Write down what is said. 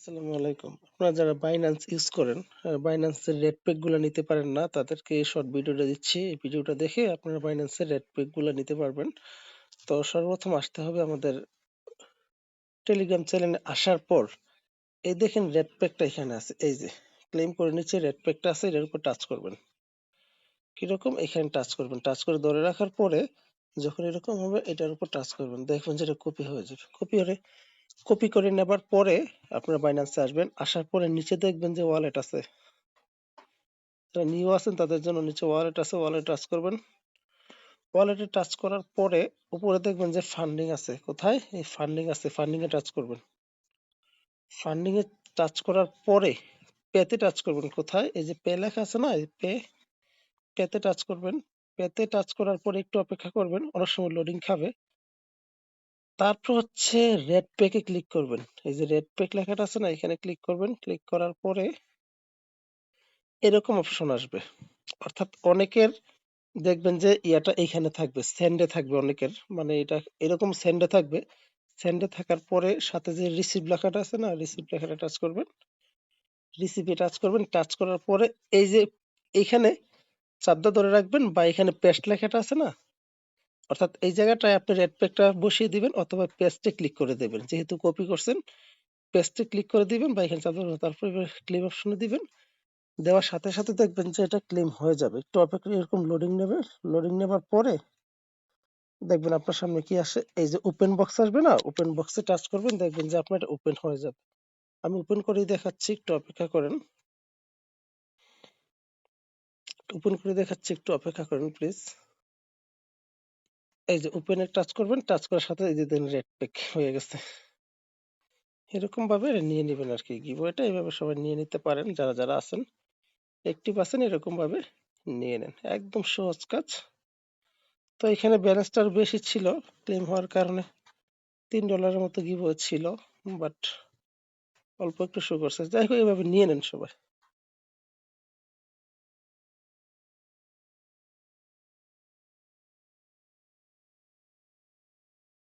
আসসালামু আলাইকুম। আপনারা যারা বাইন্যান্স ইউজ করেন, বাইন্যান্সের রেড পেগ গুলা নিতে পারেন না, তাদেরকে এই শর্ট ভিডিওটা দিচ্ছি। এই ভিডিওটা দেখে আপনারা বাইন্যান্সের রেড পেগ গুলা নিতে পারবেন। তো সর্বপ্রথম আসতে হবে আমাদের টেলিগ্রাম চ্যানেলে আসার পর এই দেখেন রেড পেগটা এখানে আছে, এই যে ক্লেম করে নিচে রেড পেগটা আছে, এটার উপর টাচ করবেন। কিরকম? এখানে টাচ করবেন, টাচ করে ধরে রাখার পরে যখন এরকম হবে এটার উপর টাচ করবেন, দেখবেন যে এটা কপি হয়ে যাবে। কপি করে নেবার পরে আপনারা বাইন্যান্সে আসবেন, আসার পরে নিচে দেখবেন যে ওয়ালেট আছে। যারা নিউ আছেন তাদের জন্য নিচে ওয়ালেট আছে, ওয়ালেট টাচ করবেন। ওয়ালেটে টাচ করার পরে উপরে দেখবেন যে ফান্ডিং আছে। কোথায়? এই ফান্ডিং আছে, ফান্ডিং এ টাচ করবেন। ফান্ডিং এ টাচ করার পরে পেতে টাচ করবেন। কোথায়? এই যে পে লেখা আছে না, এই পেতে টাচ করবেন। পেতে টাচ করার পরে একটু অপেক্ষা করবেন, অনেক সময় লোডিং খাবে। তারপর হচ্ছে রেড পেকে ক্লিক করবেন। এই যে রেড পেক লেখাটা আছে না, এখানে ক্লিক করবেন। ক্লিক করার পরে এরকম অপশন আসবে। অর্থাৎ অনেকের দেখবেন যে ইয়াটা এইখানে থাকবে, সেন্ডে থাকবে অনেকের, মানে এটা এরকম সেন্ডে থাকবে। সেন্ডে থাকার পরে সাথে যে রিসিভ লেখাটা আছে না, রিসিভ লেখাটা টাচ করবেন। রিসিভে টাচ করবেন, টাচ করার পরে এই যে এইখানে চাপটা ধরে রাখবেন, বা এখানে পেস্ট লেখাটা আছে না, অর্থাৎ এই জায়গাটায় আপনি রেড পেকটা বসিয়ে দিবেন অথবা পেস্টে ক্লিক করে দেবেন। যেহেতু কপি করছেন, পেস্টে ক্লিক করে দিবেন বা এখানে চাপ ধরে তারপর ক্লেম অপশনে দিবেন। দেওয়ার সাথে সাথে দেখবেন যে এটা ক্লেম হয়ে যাবে। একটু অপেক্ষা, এরকম লোডিং নেবে। লোডিং নেবার পরে দেখবেন আপনার সামনে কি আসে, এই যে ওপেন বক্স আসবে না, ওপেন বক্সে টাচ করবেন, দেখবেন যে আপনার ওপেন হয়ে যাবে। আমি ওপেন করেই দেখাচ্ছি, একটু অপেক্ষা করেন। ওপেন করে দেখাচ্ছি, একটু অপেক্ষা করেন প্লিজ। এই যে ওপেনে টাচ করবেন, টাচ করার সাথে এই যে দেন রেড পেক হয়ে গেছে। এরকম ভাবে নিয়ে নেবেন আর কি। গিভওয়েটা এইভাবে সবাই নিয়ে নিতে পারেন, যারা যারা আছেন অ্যাক্টিভ আছেন, এরকম ভাবে নিয়ে নেন। একদম সহজ কাজ। তো এখানে ব্যালেন্সটা আরো বেশি ছিল ক্লেম হওয়ার কারণে, $3 মতো গিভওয়ে ছিল, বাট অল্প একটু শো করছে। যাই হোক, এইভাবে নিয়ে নেন সবাই।